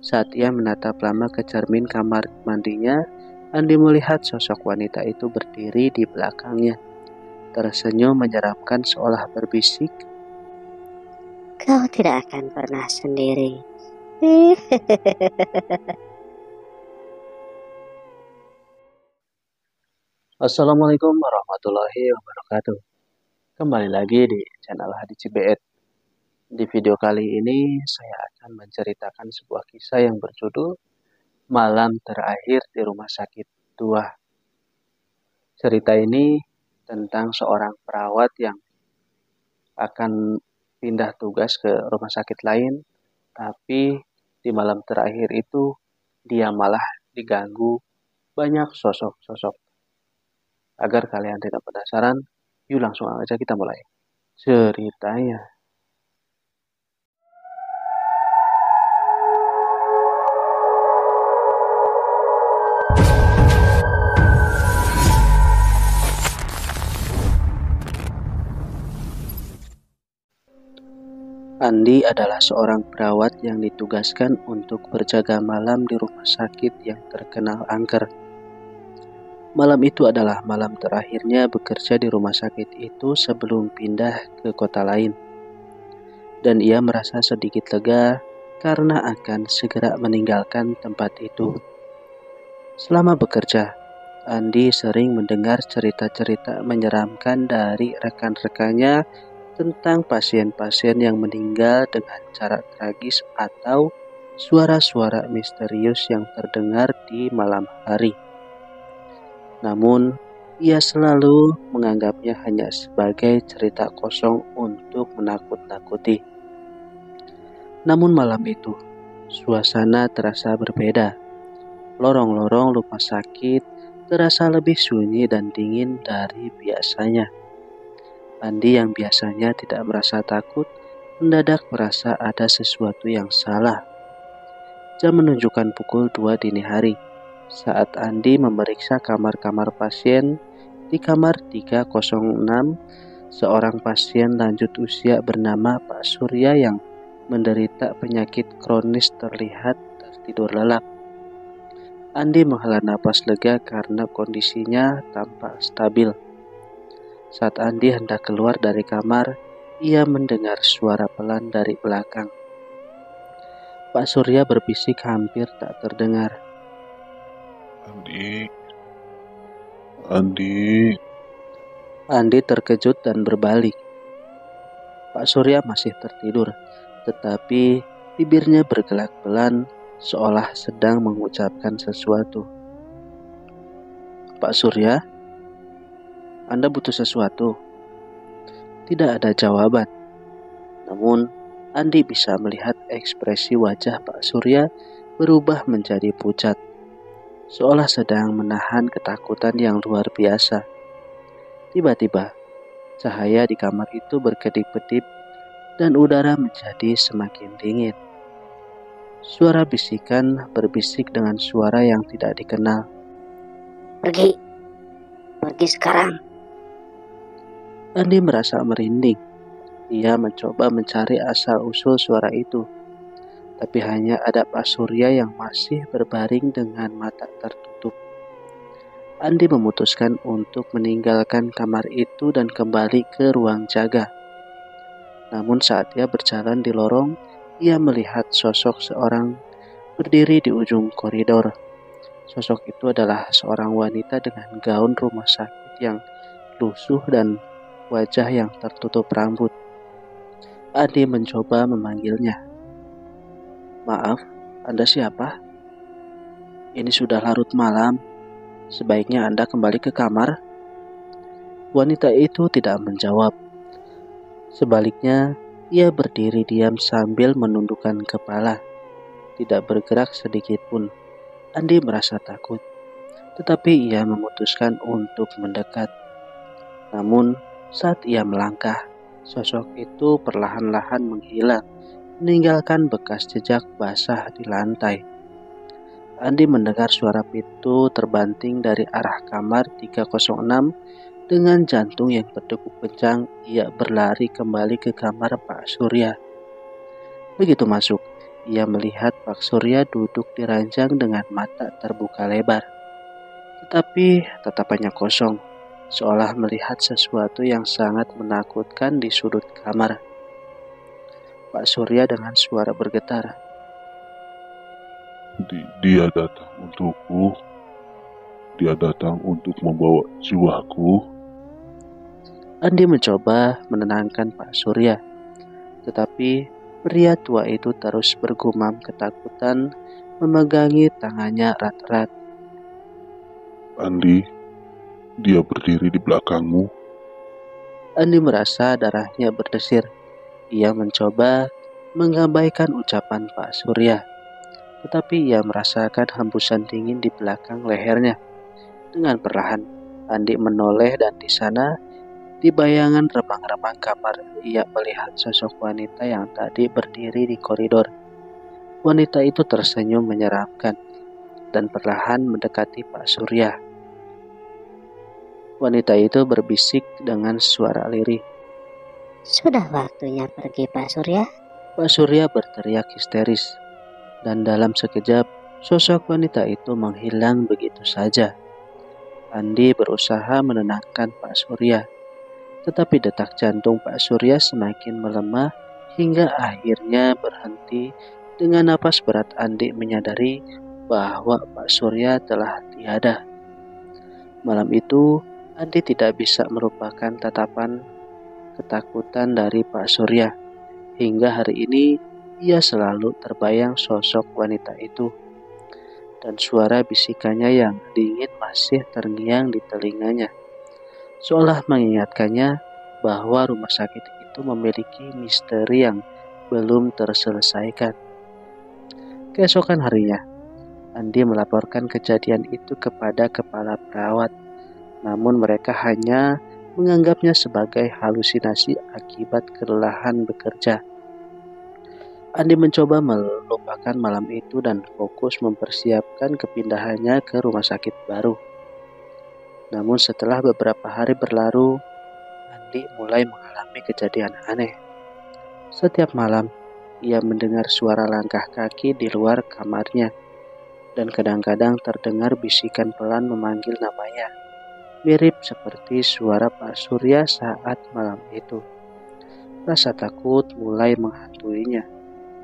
Saat ia menatap lama ke cermin kamar mandinya, Andi melihat sosok wanita itu berdiri di belakangnya, tersenyum menyeramkan seolah berbisik, Kau tidak akan pernah sendiri. Assalamualaikum warahmatullahi wabarakatuh. Kembali lagi di channel Hadi Cibeet. Di video kali ini saya akan menceritakan sebuah kisah yang berjudul Malam Terakhir di Rumah Sakit 2. Cerita ini tentang seorang perawat yang akan pindah tugas ke rumah sakit lain, tapi di malam terakhir itu dia malah diganggu banyak sosok-sosok. Agar kalian tidak penasaran, yuk langsung aja kita mulai ceritanya. Andi adalah seorang perawat yang ditugaskan untuk berjaga malam di rumah sakit yang terkenal angker. Malam itu adalah malam terakhirnya bekerja di rumah sakit itu sebelum pindah ke kota lain. Dan ia merasa sedikit lega karena akan segera meninggalkan tempat itu. Selama bekerja, Andi sering mendengar cerita-cerita menyeramkan dari rekan-rekannya tentang pasien-pasien yang meninggal dengan cara tragis atau suara-suara misterius yang terdengar di malam hari. Namun, ia selalu menganggapnya hanya sebagai cerita kosong untuk menakut-nakuti. Namun malam itu, suasana terasa berbeda. Lorong-lorong rumah sakit terasa lebih sunyi dan dingin dari biasanya. Andi yang biasanya tidak merasa takut, mendadak merasa ada sesuatu yang salah. Jam menunjukkan pukul 2 dini hari. Saat Andi memeriksa kamar-kamar pasien, di kamar 306, seorang pasien lanjut usia bernama Pak Surya yang menderita penyakit kronis terlihat tertidur lelap. Andi menghela napas lega karena kondisinya tampak stabil. Saat Andi hendak keluar dari kamar, ia mendengar suara pelan dari belakang. Pak Surya berbisik hampir tak terdengar. Andi. Andi terkejut dan berbalik. Pak Surya masih tertidur, tetapi bibirnya bergelak pelan seolah sedang mengucapkan sesuatu. Pak Surya, Anda butuh sesuatu? Tidak ada jawaban. Namun, Andi bisa melihat ekspresi wajah Pak Surya berubah menjadi pucat, seolah sedang menahan ketakutan yang luar biasa. Tiba-tiba, cahaya di kamar itu berkedip-kedip dan udara menjadi semakin dingin. Suara bisikan berbisik dengan suara yang tidak dikenal. Pergi sekarang. Andi merasa merinding. Ia mencoba mencari asal-usul suara itu, tapi hanya ada Pak Surya yang masih berbaring dengan mata tertutup. Andi memutuskan untuk meninggalkan kamar itu dan kembali ke ruang jaga. Namun saat ia berjalan di lorong, ia melihat sosok seorang berdiri di ujung koridor. Sosok itu adalah seorang wanita dengan gaun rumah sakit yang lusuh dan wajah yang tertutup rambut. Andi mencoba memanggilnya. Maaf, Anda siapa? Ini sudah larut malam. Sebaiknya Anda kembali ke kamar. Wanita itu tidak menjawab. Sebaliknya, ia berdiri diam sambil menundukkan kepala, tidak bergerak sedikit pun. Andi merasa takut, tetapi ia memutuskan untuk mendekat. Namun, saat ia melangkah, sosok itu perlahan-lahan menghilang, meninggalkan bekas jejak basah di lantai. Andi mendengar suara pintu terbanting dari arah kamar 306. Dengan jantung yang berdegup kencang, ia berlari kembali ke kamar Pak Surya. Begitu masuk, ia melihat Pak Surya duduk di ranjang dengan mata terbuka lebar. Tetapi tatapannya kosong, seolah melihat sesuatu yang sangat menakutkan di sudut kamar. Pak Surya dengan suara bergetar. Dia datang untukku. Dia datang untuk membawa jiwaku. Andi mencoba menenangkan Pak Surya, tetapi pria tua itu terus bergumam ketakutan, memegangi tangannya erat-erat. Andi, dia berdiri di belakangmu. Andi merasa darahnya berdesir. Ia mencoba mengabaikan ucapan Pak Surya, tetapi ia merasakan hembusan dingin di belakang lehernya. Dengan perlahan, Andi menoleh dan di sana, di bayangan remang-remang kamar, ia melihat sosok wanita yang tadi berdiri di koridor. Wanita itu tersenyum menyeramkan dan perlahan mendekati Pak Surya. Wanita itu berbisik dengan suara lirih. Sudah waktunya pergi, Pak Surya. Pak Surya berteriak histeris, dan dalam sekejap, sosok wanita itu menghilang begitu saja. Andi berusaha menenangkan Pak Surya, tetapi detak jantung Pak Surya semakin melemah hingga akhirnya berhenti. Dengan napas berat Andi menyadari bahwa Pak Surya telah tiada. Malam itu, Andi tidak bisa melupakan tatapan ketakutan dari Pak Surya. Hingga hari ini, ia selalu terbayang sosok wanita itu. Dan suara bisikannya yang dingin masih terngiang di telinganya, seolah mengingatkannya bahwa rumah sakit itu memiliki misteri yang belum terselesaikan. Keesokan harinya, Andi melaporkan kejadian itu kepada kepala perawat, namun mereka hanya menganggapnya sebagai halusinasi akibat kelelahan bekerja. Andi mencoba melupakan malam itu dan fokus mempersiapkan kepindahannya ke rumah sakit baru. Namun setelah beberapa hari berlalu, Andi mulai mengalami kejadian aneh. Setiap malam, ia mendengar suara langkah kaki di luar kamarnya, dan kadang-kadang terdengar bisikan pelan memanggil namanya, mirip seperti suara Pak Surya saat malam itu. Rasa takut mulai menghantuinya.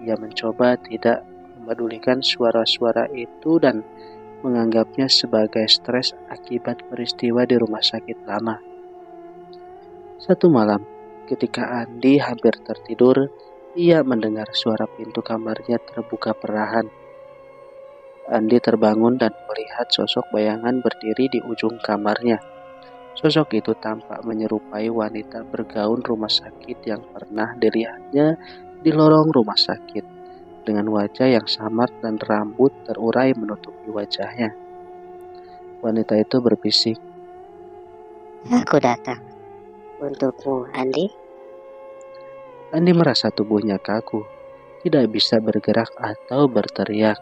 Ia mencoba tidak memedulikan suara-suara itu dan menganggapnya sebagai stres akibat peristiwa di rumah sakit lama. Satu malam, ketika Andi hampir tertidur, ia mendengar suara pintu kamarnya terbuka perlahan. Andi terbangun dan melihat sosok bayangan berdiri di ujung kamarnya. Sosok itu tampak menyerupai wanita bergaun rumah sakit yang pernah dilihatnya di lorong rumah sakit, dengan wajah yang samar dan rambut terurai menutupi wajahnya. Wanita itu berbisik, Aku datang untukmu, Andi. Andi merasa tubuhnya kaku, tidak bisa bergerak atau berteriak.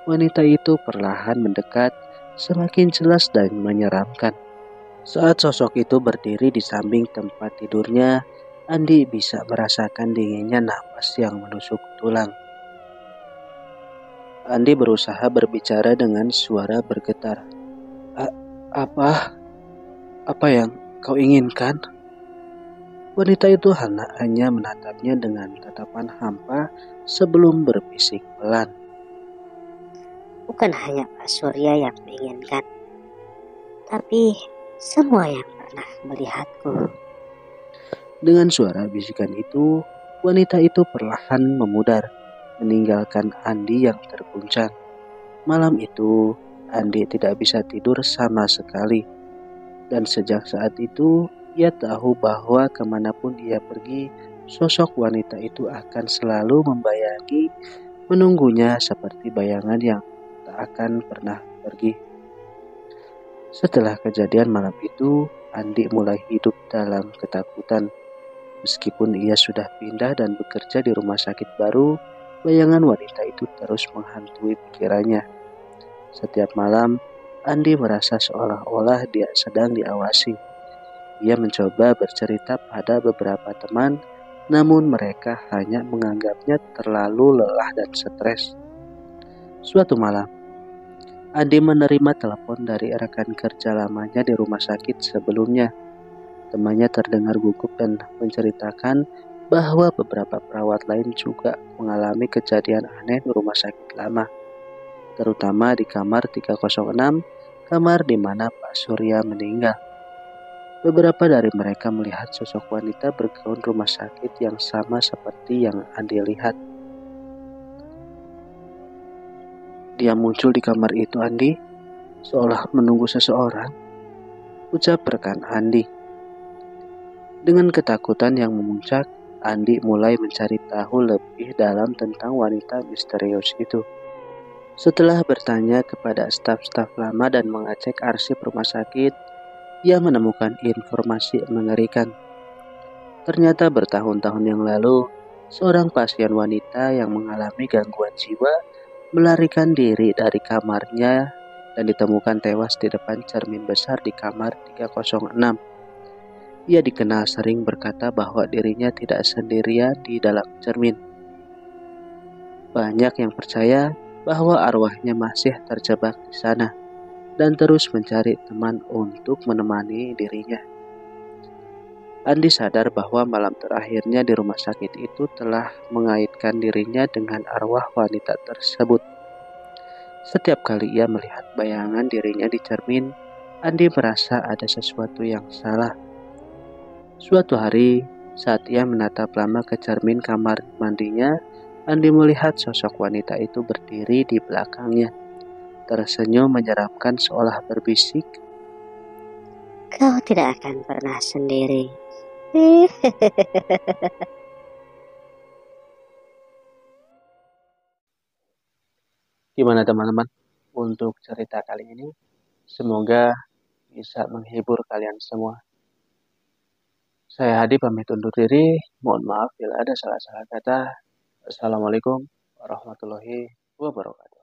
Wanita itu perlahan mendekat, semakin jelas dan menyeramkan. Saat sosok itu berdiri di samping tempat tidurnya, Andi bisa merasakan dinginnya napas yang menusuk tulang. Andi berusaha berbicara dengan suara bergetar. Apa? Apa yang kau inginkan? Wanita itu hanya menatapnya dengan tatapan hampa sebelum berbisik pelan. Bukan hanya Pak Surya yang menginginkan, tapi semua yang pernah melihatku. Dengan suara bisikan itu, wanita itu perlahan memudar, meninggalkan Andi yang terguncang. Malam itu, Andi tidak bisa tidur sama sekali. Dan sejak saat itu, ia tahu bahwa kemanapun ia pergi, sosok wanita itu akan selalu membayangi, menunggunya seperti bayangan yang tak akan pernah pergi. Setelah kejadian malam itu, Andi mulai hidup dalam ketakutan. Meskipun ia sudah pindah dan bekerja di rumah sakit baru, bayangan wanita itu terus menghantui pikirannya. Setiap malam, Andi merasa seolah-olah dia sedang diawasi. Ia mencoba bercerita pada beberapa teman, namun mereka hanya menganggapnya terlalu lelah dan stres. Suatu malam, Andi menerima telepon dari rekan kerja lamanya di rumah sakit sebelumnya. Temannya terdengar gugup dan menceritakan bahwa beberapa perawat lain juga mengalami kejadian aneh di rumah sakit lama, terutama di kamar 306, kamar di mana Pak Surya meninggal. Beberapa dari mereka melihat sosok wanita bergaun rumah sakit yang sama seperti yang Andi lihat. Dia muncul di kamar itu, Andi, seolah menunggu seseorang, ucap rekan Andi. Dengan ketakutan yang memuncak, Andi mulai mencari tahu lebih dalam tentang wanita misterius itu. Setelah bertanya kepada staf-staf lama dan mengecek arsip rumah sakit, ia menemukan informasi mengerikan. Ternyata bertahun-tahun yang lalu, seorang pasien wanita yang mengalami gangguan jiwa melarikan diri dari kamarnya dan ditemukan tewas di depan cermin besar di kamar 306. Ia dikenal sering berkata bahwa dirinya tidak sendirian di dalam cermin. Banyak yang percaya bahwa arwahnya masih terjebak di sana dan terus mencari teman untuk menemani dirinya. Andi sadar bahwa malam terakhirnya di rumah sakit itu telah mengaitkan dirinya dengan arwah wanita tersebut. Setiap kali ia melihat bayangan dirinya di cermin, Andi merasa ada sesuatu yang salah. Suatu hari, saat ia menatap lama ke cermin kamar mandinya, Andi melihat sosok wanita itu berdiri di belakangnya, tersenyum menyeramkan seolah berbisik, Kau tidak akan pernah sendiri. Gimana teman-teman untuk cerita kali ini? Semoga bisa menghibur kalian semua. Saya Hadi pamit undur diri. Mohon maaf bila ada salah-salah kata. Assalamualaikum warahmatullahi wabarakatuh.